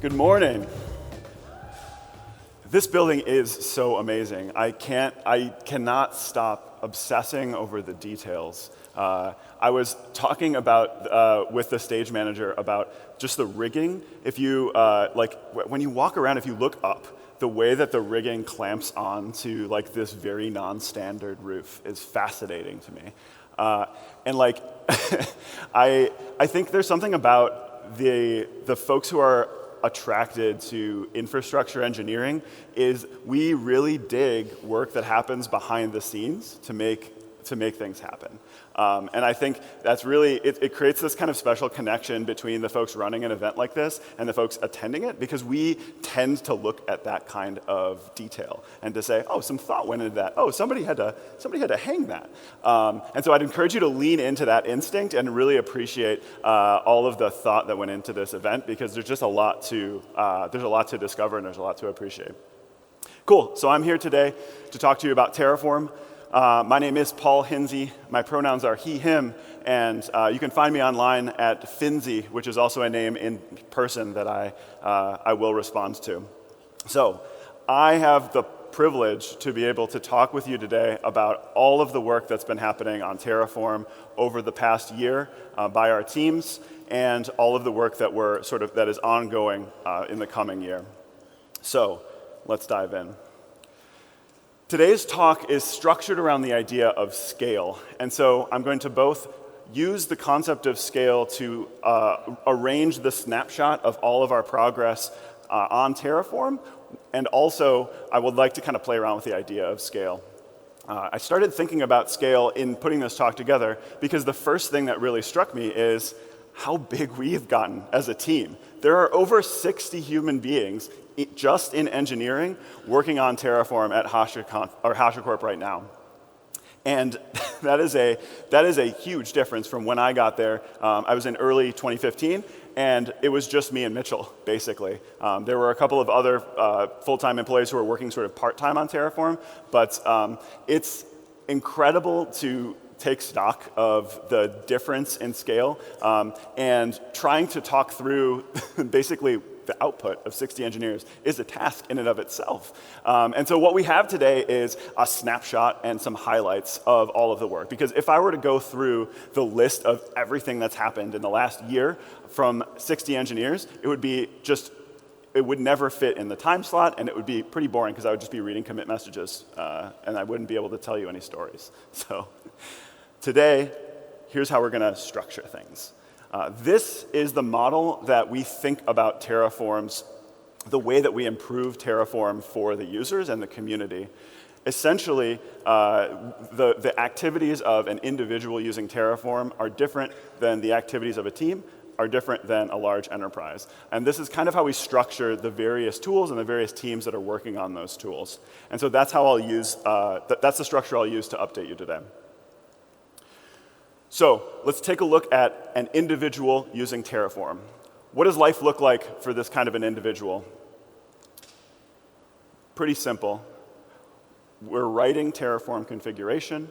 Good morning. This building is so amazing. I cannot stop obsessing over the details. I was talking about with the stage manager about just the rigging. If you when you walk around, if you look up, the way that the rigging clamps on to like this very non-standard roof is fascinating to me. And like, I think there's something about the folks who are attracted to infrastructure engineering is we really dig work that happens behind the scenes to make things happen. And I think that's really, it creates this kind of special connection between the folks running an event like this and the folks attending it, because we tend to look at that kind of detail and to say, oh, some thought went into that. Oh, somebody had to hang that. And so I'd encourage you to lean into that instinct and really appreciate all of the thought that went into this event, because there's just a lot to discover and there's a lot to appreciate. Cool, so I'm here today to talk to you about Terraform. My name is Paul HInze. My pronouns are he, him, and you can find me online at HInze, which is also a name in person that I will respond to. So I have the privilege to be able to talk with you today about all of the work that's been happening on Terraform over the past year by our teams, and all of the work that is ongoing in the coming year. So let's dive in. Today's talk is structured around the idea of scale, and so I'm going to both use the concept of scale to arrange the snapshot of all of our progress on Terraform, and also I would like to kind of play around with the idea of scale. I started thinking about scale in putting this talk together because the first thing that really struck me is how big we have gotten as a team. There are over 60 human beings just in engineering working on Terraform at HashiCorp right now. And that is a huge difference from when I got there. I was in early 2015, and it was just me and Mitchell, basically. There were a couple of other full-time employees who were working sort of part-time on Terraform, but it's incredible to take stock of the difference in scale and trying to talk through basically the output of 60 engineers is a task in and of itself. And so what we have today is a snapshot and some highlights of all of the work. Because if I were to go through the list of everything that's happened in the last year from 60 engineers, it would never fit in the time slot, and it would be pretty boring because I would just be reading commit messages, and I wouldn't be able to tell you any stories. So today, here's how we're going to structure things. This is the model that we think about Terraform's, the way that we improve Terraform for the users and the community. Essentially, the activities of an individual using Terraform are different than the activities of a team, are different than a large enterprise. And this is kind of how we structure the various tools and the various teams that are working on those tools. And so that's how I'll use, that's the structure I'll use to update you today. So let's take a look at an individual using Terraform. What does life look like for this kind of an individual? Pretty simple. We're writing Terraform configuration,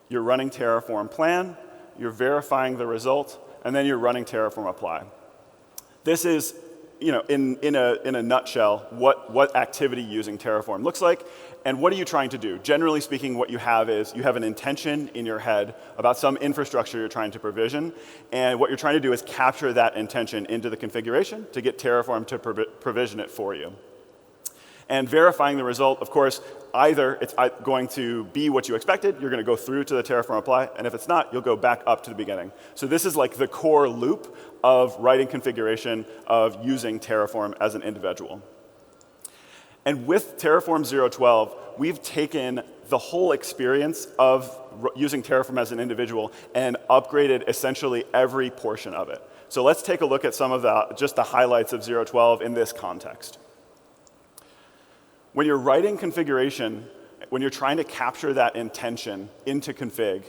you're running Terraform plan, you're verifying the result, and then you're running Terraform apply. This is, in a nutshell, what activity using Terraform looks like. And what are you trying to do? Generally speaking, what you have is you have an intention in your head about some infrastructure you're trying to provision. And what you're trying to do is capture that intention into the configuration to get Terraform to provision it for you. And verifying the result, of course, either it's going to be what you expected, you're going to go through to the Terraform apply, and if it's not, you'll go back up to the beginning. So this is like the core loop of writing configuration of using Terraform as an individual. And with Terraform 0.12, we've taken the whole experience of using Terraform as an individual and upgraded essentially every portion of it. So let's take a look at some of just the highlights of 0.12 in this context. When you're writing configuration, when you're trying to capture that intention into config,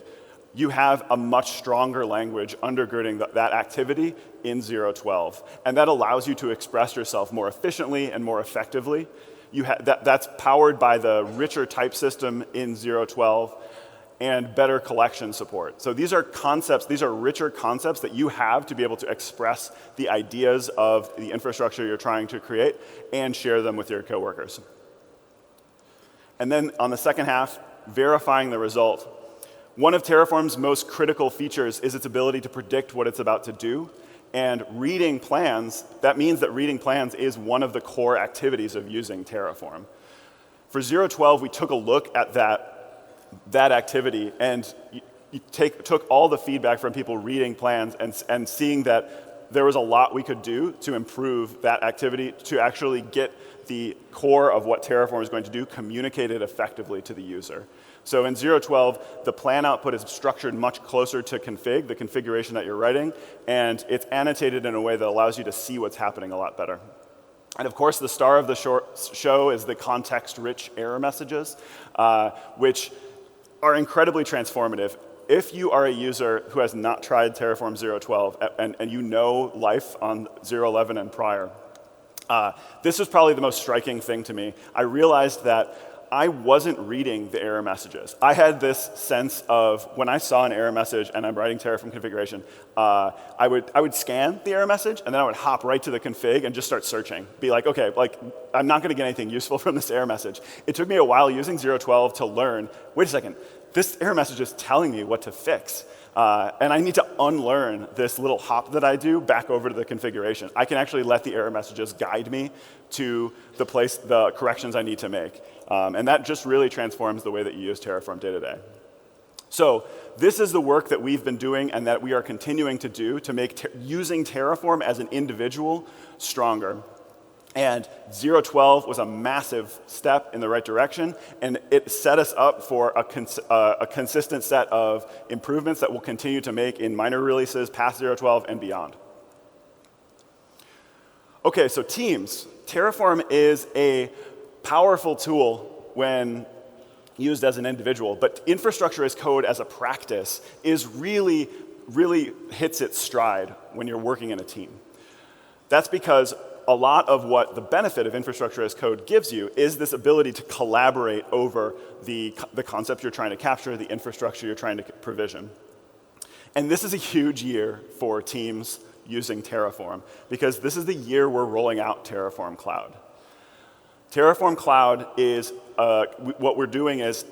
you have a much stronger language undergirding that activity in 0.12. And that allows you to express yourself more efficiently and more effectively. That's powered by the richer type system in 0.12. and better collection support. So these are concepts, these are richer concepts that you have to be able to express the ideas of the infrastructure you're trying to create and share them with your coworkers. And then on the second half, verifying the result. One of Terraform's most critical features is its ability to predict what it's about to do. And reading plans, that means that reading plans is one of the core activities of using Terraform. For 0.12, we took a look at that activity and took all the feedback from people reading plans and seeing that there was a lot we could do to improve that activity to actually get the core of what Terraform is going to do communicated effectively to the user. So in 0.12, the plan output is structured much closer to config, the configuration that you're writing, and it's annotated in a way that allows you to see what's happening a lot better. And of course, the star of the show is the context-rich error messages, which are incredibly transformative. If you are a user who has not tried Terraform 0.12 and you know life on 0.11 and prior, this was probably the most striking thing to me. I realized that I wasn't reading the error messages. I had this sense of when I saw an error message and I'm writing Terraform configuration, I would scan the error message and then I would hop right to the config and just start searching. Be like, okay, like I'm not going to get anything useful from this error message. It took me a while using 0.12 to learn, wait a second, this error message is telling me what to fix. And I need to unlearn this little hop that I do back over to the configuration. I can actually let the error messages guide me to the corrections I need to make. And that just really transforms the way that you use Terraform day to day. So this is the work that we've been doing and that we are continuing to do to make using Terraform as an individual stronger. And 0.12 was a massive step in the right direction, and it set us up for a consistent set of improvements that we'll continue to make in minor releases past 0.12 and beyond. Okay, so teams. Terraform is a powerful tool when used as an individual, but infrastructure as code as a practice is really hits its stride when you're working in a team. That's because a lot of what the benefit of infrastructure as code gives you is this ability to collaborate over the concept you're trying to capture, the infrastructure you're trying to provision. And this is a huge year for teams using Terraform, because this is the year we're rolling out Terraform Cloud. Terraform Cloud is, what we're doing is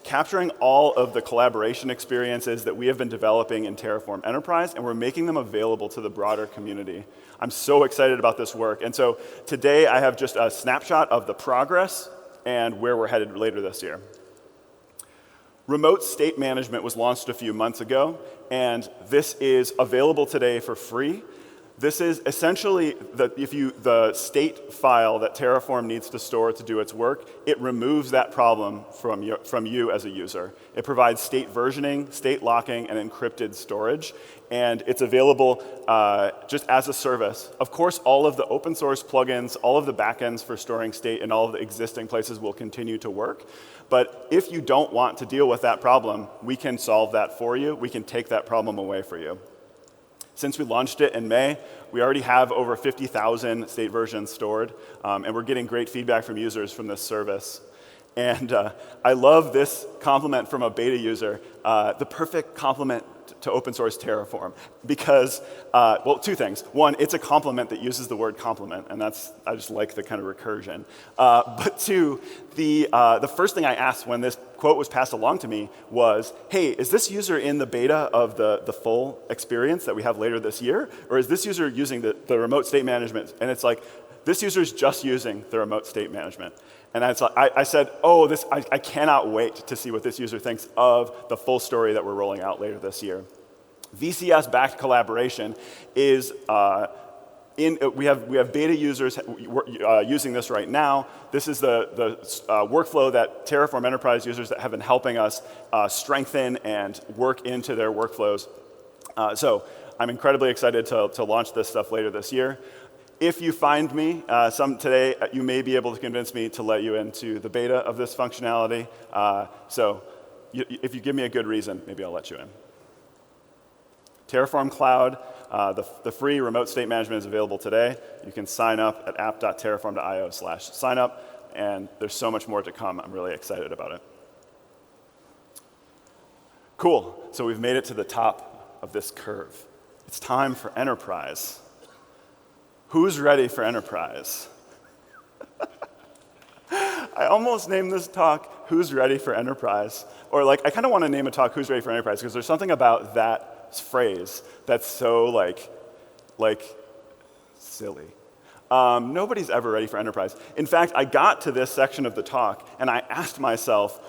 capturing all of the collaboration experiences that we have been developing in Terraform Enterprise, and we're making them available to the broader community. I'm so excited about this work. And so today I have just a snapshot of the progress and where we're headed later this year. Remote state management was launched a few months ago, and this is available today for free. This is essentially the state file that Terraform needs to store to do its work. It removes that problem from you as a user. It provides state versioning, state locking, and encrypted storage. And it's available just as a service. Of course, all of the open source plugins, all of the backends for storing state, and all of the existing places will continue to work. But if you don't want to deal with that problem, we can solve that for you. We can take that problem away for you. Since we launched it in May, we already have over 50,000 state versions stored, and we're getting great feedback from users from this service. And I love this compliment from a beta user, the perfect compliment to open source Terraform, because, well, two things. One, it's a compliment that uses the word complement, and I just like the kind of recursion. But two, the first thing I asked when this quote was passed along to me was, hey, is this user in the beta of the full experience that we have later this year? Or is this user using the remote state management? And it's like, this user is just using the remote state management. And I said, oh, I cannot wait to see what this user thinks of the full story that we're rolling out later this year. VCS-backed collaboration is, we have beta users using this right now. This is the workflow that Terraform Enterprise users that have been helping us strengthen and work into their workflows. So I'm incredibly excited to launch this stuff later this year. If you find me today, you may be able to convince me to let you into the beta of this functionality. So if you give me a good reason, maybe I'll let you in. Terraform Cloud, the free remote state management is available today. You can sign up at app.terraform.io/signup, and there's so much more to come. I'm really excited about it. Cool, so we've made it to the top of this curve. It's time for enterprise. Who's ready for enterprise? I almost named this talk, Who's Ready for Enterprise? Or like, I kind of want to name a talk, Who's Ready for Enterprise? Because there's something about that phrase that's so like silly. Nobody's ever ready for enterprise. In fact, I got to this section of the talk and I asked myself,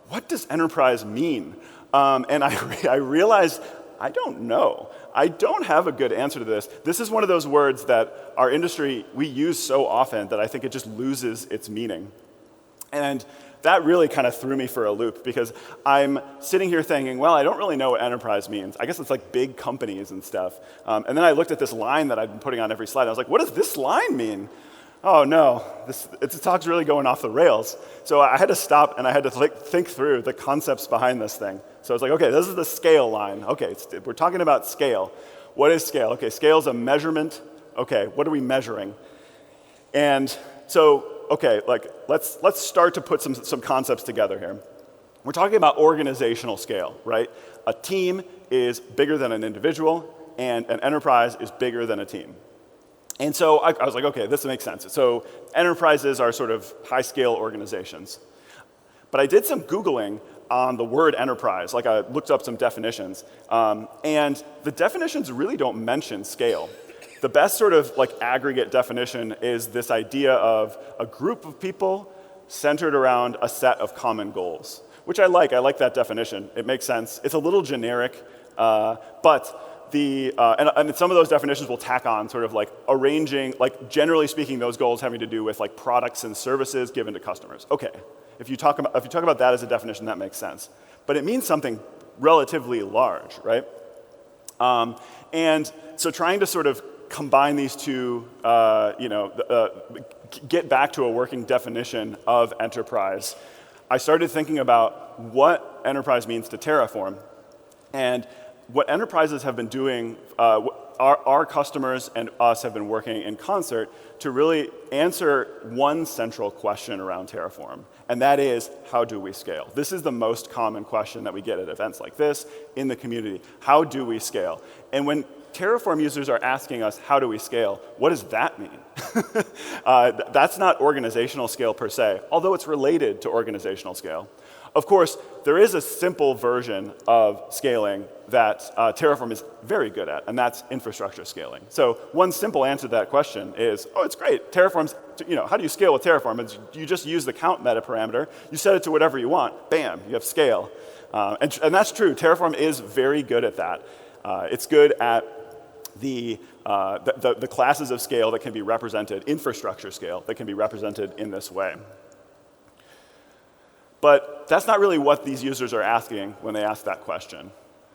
what does enterprise mean? And I realized, I don't know. I don't have a good answer to this. This is one of those words that our industry, we use so often that I think it just loses its meaning. And that really kind of threw me for a loop because I'm sitting here thinking, well, I don't really know what enterprise means. I guess it's like big companies and stuff. And then I looked at this line that I'd been putting on every slide. I was like, what does this line mean? Oh no, this talk's really going off the rails. So I had to stop and I had to think through the concepts behind this thing. So I was like, okay, this is the scale line. Okay, we're talking about scale. What is scale? Okay, scale is a measurement. Okay, what are we measuring? And so, okay, like let's start to put some concepts together here. We're talking about organizational scale, right? A team is bigger than an individual, and an enterprise is bigger than a team. And so I was like, okay, this makes sense. So enterprises are sort of high-scale organizations. But I did some Googling on the word enterprise. Like I looked up some definitions. And the definitions really don't mention scale. The best sort of like aggregate definition is this idea of a group of people centered around a set of common goals, which I like. I like that definition. It makes sense. It's a little generic, but and some of those definitions will tack on sort of like arranging, like generally speaking, those goals having to do with like products and services given to customers. Okay, if you talk about that as a definition, that makes sense. But it means something relatively large, right? And so trying to sort of combine these two, get back to a working definition of enterprise, I started thinking about what enterprise means to Terraform. And what enterprises have been doing, our customers and us have been working in concert to really answer one central question around Terraform, and that is, how do we scale? This is the most common question that we get at events like this in the community. How do we scale? And when Terraform users are asking us, how do we scale? What does that mean? That's not organizational scale per se, although it's related to organizational scale. Of course, there is a simple version of scaling that Terraform is very good at, and that's infrastructure scaling. So one simple answer to that question is, oh, it's great. Terraform's, how do you scale with Terraform? It's, you just use the count meta parameter. You set it to whatever you want. Bam, you have scale. And that's true. Terraform is very good at that. It's good at the classes of scale that can be represented, infrastructure scale, that can be represented in this way. But that's not really what these users are asking when they ask that question.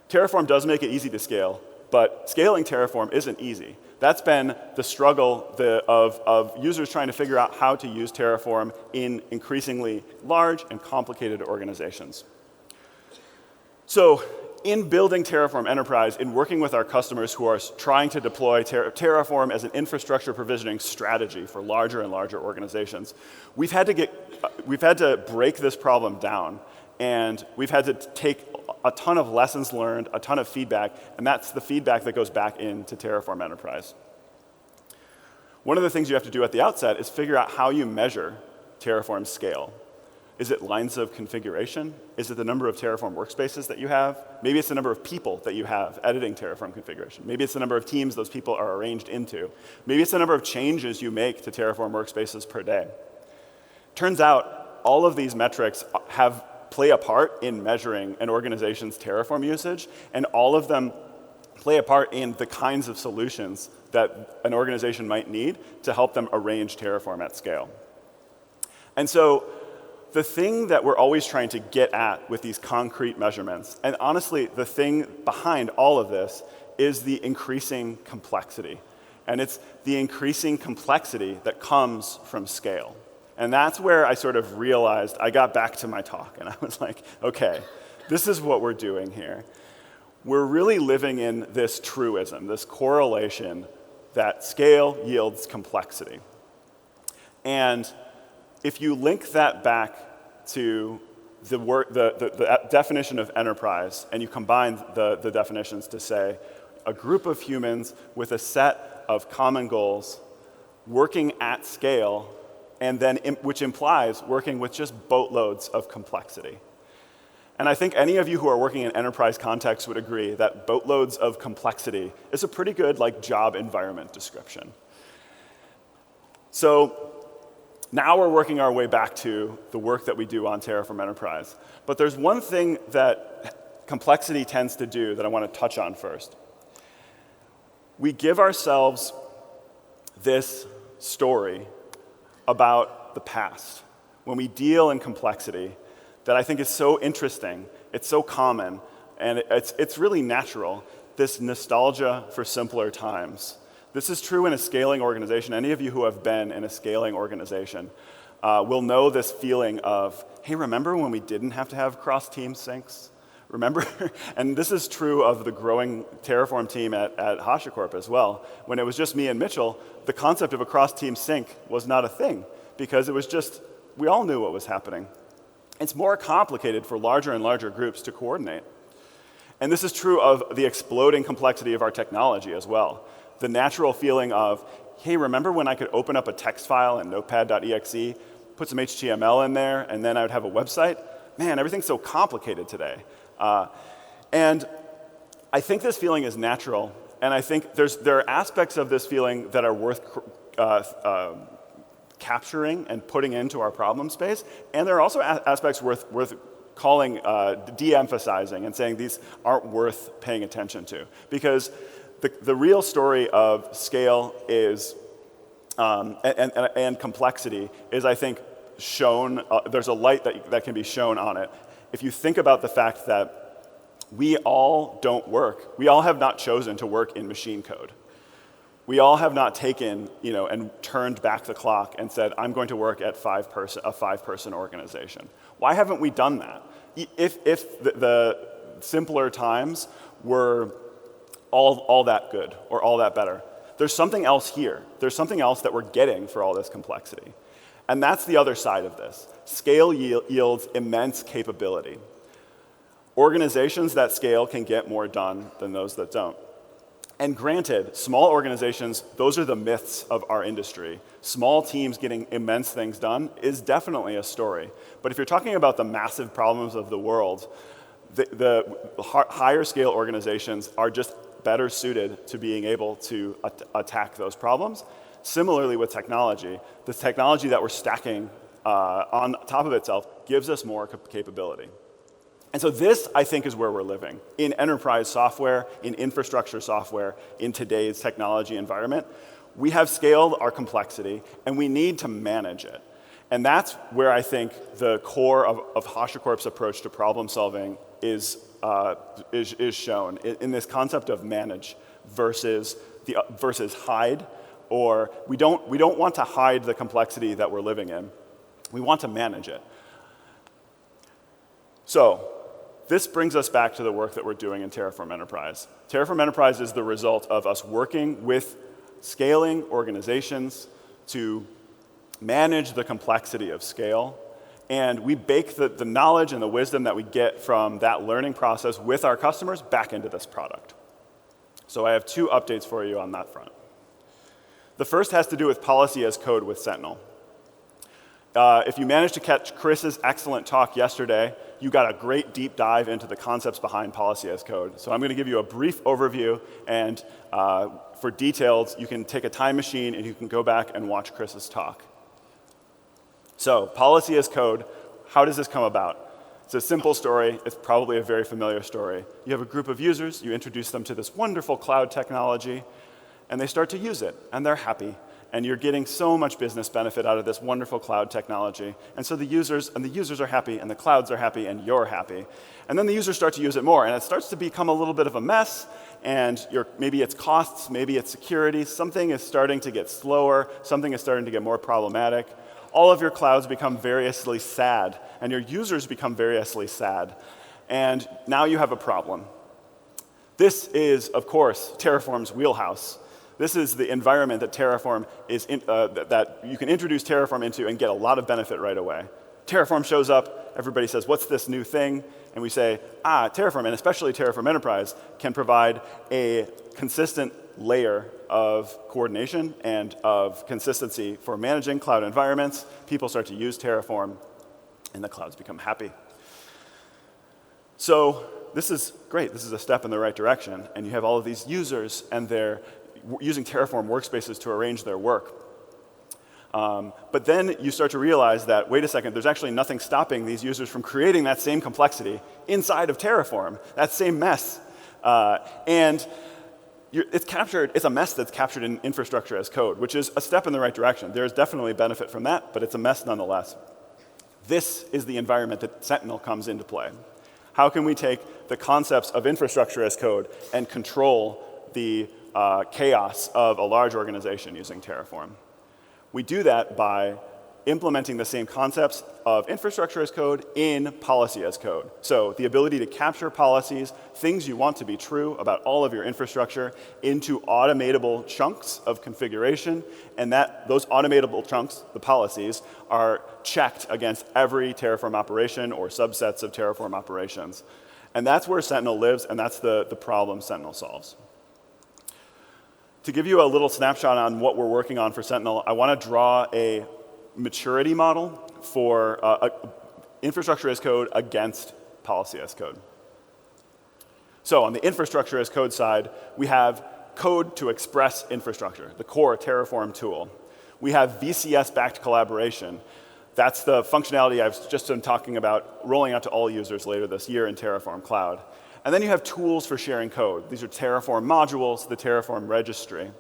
Terraform does make it easy to scale, but scaling Terraform isn't easy. That's been the struggle of users trying to figure out how to use Terraform in increasingly large and complicated organizations. So in building Terraform Enterprise, in working with our customers who are trying to deploy Terraform as an infrastructure provisioning strategy for larger and larger organizations, we've had to break this problem down, and we've had to take a ton of lessons learned, a ton of feedback, and that's the feedback that goes back into Terraform Enterprise. One of the things you have to do at the outset is figure out how you measure Terraform scale. Is it lines of configuration? Is it the number of Terraform workspaces that you have? Maybe it's the number of people that you have editing Terraform configuration. Maybe it's the number of teams those people are arranged into. Maybe it's the number of changes you make to Terraform workspaces per day. Turns out all of these metrics play a part in measuring an organization's Terraform usage, and all of them play a part in the kinds of solutions that an organization might need to help them arrange Terraform at scale. And so the thing that we're always trying to get at with these concrete measurements, and honestly, the thing behind all of this is the increasing complexity. And it's the increasing complexity that comes from scale. And that's where I sort of realized, I got back to my talk, and I was like, okay, this is what we're doing here. We're really living in this truism, this correlation that scale yields complexity. And if you link that back to the definition of enterprise, and you combine the definitions to say a group of humans with a set of common goals working at scale, and then which implies working with just boatloads of complexity. And I think any of you who are working in enterprise context would agree that boatloads of complexity is a pretty good job environment description. So now we're working our way back to the work that we do on Terraform Enterprise. But there's one thing that complexity tends to do that I want to touch on first. We give ourselves this story about the past when we deal in complexity that I think is so interesting, it's so common, and it's really natural, this nostalgia for simpler times. This is true in a scaling organization. Any of you who have been in a scaling organization will know this feeling of, hey, remember when we didn't have to have cross-team syncs? Remember? And this is true of the growing Terraform team at HashiCorp as well. When it was just me and Mitchell, the concept of a cross-team sync was not a thing because it was just, we all knew what was happening. It's more complicated for larger and larger groups to coordinate. And this is true of the exploding complexity of our technology as well. The natural feeling of, hey, remember when I could open up a text file in notepad.exe, put some HTML in there, and then I would have a website? Man, everything's so complicated today. And I think this feeling is natural, and I think there are aspects of this feeling that are worth capturing and putting into our problem space, and there are also aspects worth calling, de-emphasizing and saying these aren't worth paying attention to. Because the real story of scale is, and complexity is, I think, shown, there's a light that can be shown on it. If you think about the fact that we all don't work, we all have not chosen to work in machine code. We all have not taken, and turned back the clock and said, I'm going to work at a five-person organization. Why haven't we done that? If the simpler times were all that good or all that better, there's something else here. There's something else that we're getting for all this complexity. And that's the other side of this. Scale yields immense capability. Organizations that scale can get more done than those that don't. And granted, small organizations, those are the myths of our industry. Small teams getting immense things done is definitely a story. But if you're talking about the massive problems of the world, the higher scale organizations are just better suited to being able to attack those problems. Similarly with technology, the technology that we're stacking on top of itself gives us more capability. And so this, I think, is where we're living. In enterprise software, in infrastructure software, in today's technology environment, we have scaled our complexity, and we need to manage it. And that's where I think the core of HashiCorp's approach to problem solving is shown in this concept of manage versus hide. Or we don't want to hide the complexity that we're living in. We want to manage it. So this brings us back to the work that we're doing in Terraform Enterprise. Terraform Enterprise is the result of us working with scaling organizations to manage the complexity of scale. And we bake the knowledge and the wisdom that we get from that learning process with our customers back into this product. So I have two updates for you on that front. The first has to do with policy as code with Sentinel. If you managed to catch Chris's excellent talk yesterday, you got a great deep dive into the concepts behind policy as code. So I'm going to give you a brief overview, and for details, you can take a time machine and you can go back and watch Chris's talk. So policy as code, how does this come about? It's a simple story. It's probably a very familiar story. You have a group of users. You introduce them to this wonderful cloud technology, and they start to use it, and they're happy. And you're getting so much business benefit out of this wonderful cloud technology. And so the users are happy, and the clouds are happy, and you're happy. And then the users start to use it more, and it starts to become a little bit of a mess, and maybe it's costs, maybe it's security. Something is starting to get slower. Something is starting to get more problematic. All of your clouds become variously sad, and your users become variously sad. And now you have a problem. This is, of course, Terraform's wheelhouse. This is the environment that Terraform is that you can introduce Terraform into and get a lot of benefit right away. Terraform shows up, everybody says, what's this new thing? And we say, Terraform, and especially Terraform Enterprise, can provide a consistent layer of coordination and of consistency for managing cloud environments. People start to use Terraform, and the clouds become happy. So this is great. This is a step in the right direction. And you have all of these users, and they're using Terraform workspaces to arrange their work. But then you start to realize that, wait a second, there's actually nothing stopping these users from creating that same complexity inside of Terraform, that same mess. It's a mess that's captured in infrastructure as code, which is a step in the right direction. There's definitely benefit from that, but it's a mess nonetheless. This is the environment that Sentinel comes into play. How can we take the concepts of infrastructure as code and control the chaos of a large organization using Terraform? We do that by implementing the same concepts of infrastructure as code in policy as code. So the ability to capture policies, things you want to be true about all of your infrastructure, into automatable chunks of configuration, and those automatable chunks, the policies, are checked against every Terraform operation or subsets of Terraform operations. And that's where Sentinel lives, and that's the problem Sentinel solves. To give you a little snapshot on what we're working on for Sentinel, I want to draw a maturity model for infrastructure as code against policy as code. So on the infrastructure as code side, we have code to express infrastructure, the core Terraform tool. We have VCS-backed collaboration. That's the functionality I've just been talking about rolling out to all users later this year in Terraform Cloud. And then you have tools for sharing code. These are Terraform modules, the Terraform registry.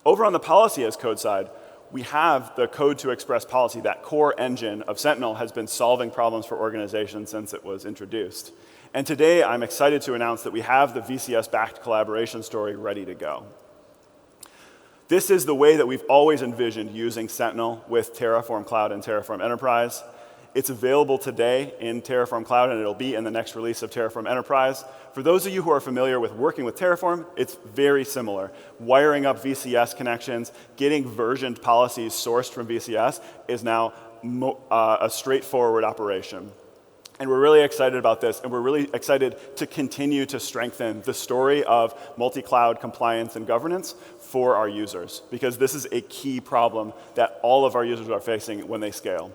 Over on the policy as code side, we have the code to express policy. That core engine of Sentinel has been solving problems for organizations since it was introduced. And today, I'm excited to announce that we have the VCS-backed collaboration story ready to go. This is the way that we've always envisioned using Sentinel with Terraform Cloud and Terraform Enterprise. It's available today in Terraform Cloud, and it'll be in the next release of Terraform Enterprise. For those of you who are familiar with working with Terraform, it's very similar. Wiring up VCS connections, getting versioned policies sourced from VCS is now a straightforward operation. And we're really excited about this, and we're really excited to continue to strengthen the story of multi-cloud compliance and governance for our users, because this is a key problem that all of our users are facing when they scale.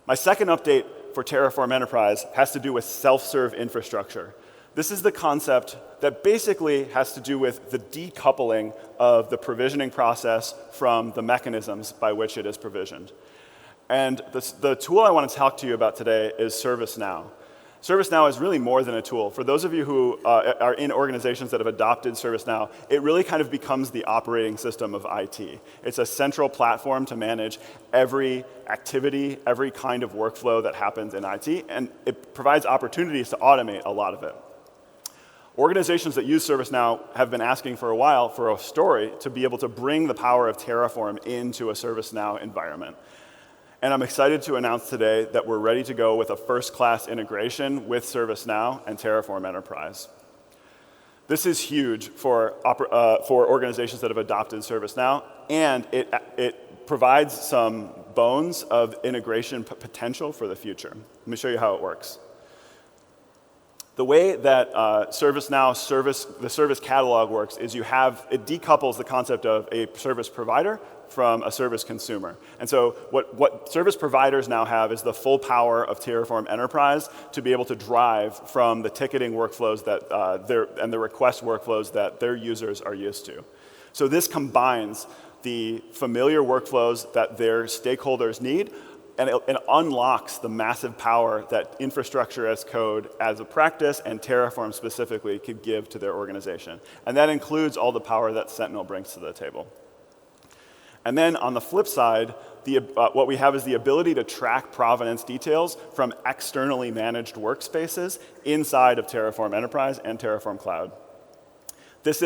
My second update for Terraform Enterprise has to do with self-serve infrastructure. This is the concept that basically has to do with the decoupling of the provisioning process from the mechanisms by which it is provisioned. And the tool I want to talk to you about today is ServiceNow. ServiceNow is really more than a tool. For those of you who are in organizations that have adopted ServiceNow, it really kind of becomes the operating system of IT. It's a central platform to manage every activity, every kind of workflow that happens in IT, and it provides opportunities to automate a lot of it. Organizations that use ServiceNow have been asking for a while for a story to be able to bring the power of Terraform into a ServiceNow environment. And I'm excited to announce today that we're ready to go with a first-class integration with ServiceNow and Terraform Enterprise. This is huge for organizations that have adopted ServiceNow, and it provides some bones of integration potential for the future. Let me show you how it works. The way that ServiceNow the service catalog works is it decouples the concept of a service provider from a service consumer. And so what service providers now have is the full power of Terraform Enterprise to be able to drive from the ticketing workflows and the request workflows that their users are used to. So this combines the familiar workflows that their stakeholders need, and it unlocks the massive power that infrastructure as code as a practice and Terraform specifically could give to their organization. And that includes all the power that Sentinel brings to the table. And then on the flip side, what we have is the ability to track provenance details from externally managed workspaces inside of Terraform Enterprise and Terraform Cloud. This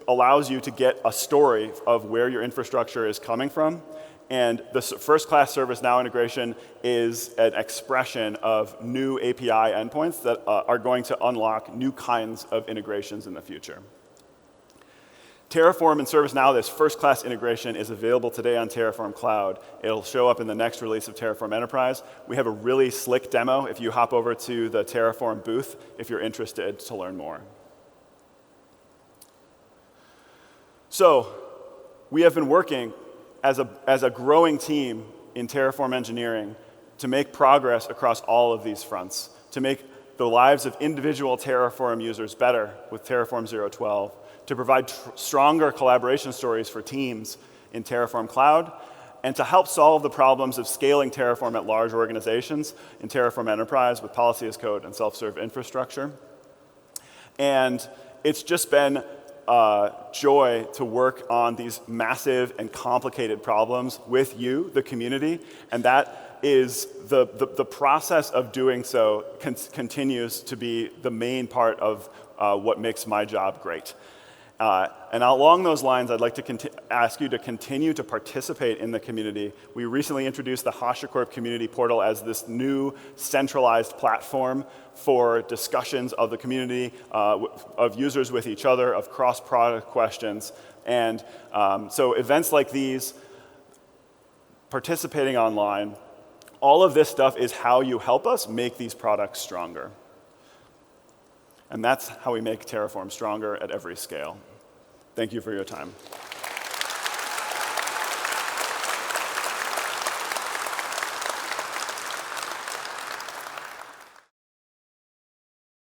allows you to get a story of where your infrastructure is coming from. And the first-class ServiceNow integration is an expression of new API endpoints that are going to unlock new kinds of integrations in the future. Terraform and ServiceNow, this first-class integration, is available today on Terraform Cloud. It'll show up in the next release of Terraform Enterprise. We have a really slick demo if you hop over to the Terraform booth if you're interested to learn more. So we have been working as a growing team in Terraform engineering to make progress across all of these fronts, to make the lives of individual Terraform users better with Terraform 0.12, to provide stronger collaboration stories for teams in Terraform Cloud, and to help solve the problems of scaling Terraform at large organizations in Terraform Enterprise with policy as code and self-serve infrastructure. And it's just been a joy to work on these massive and complicated problems with you, the community, and that is the process of doing so continues to be the main part of what makes my job great. And along those lines, I'd like to ask you to continue to participate in the community. We recently introduced the HashiCorp community portal as this new centralized platform for discussions of the community, of users with each other, of cross-product questions. And so events like these, participating online, all of this stuff is how you help us make these products stronger. And that's how we make Terraform stronger at every scale. Thank you for your time.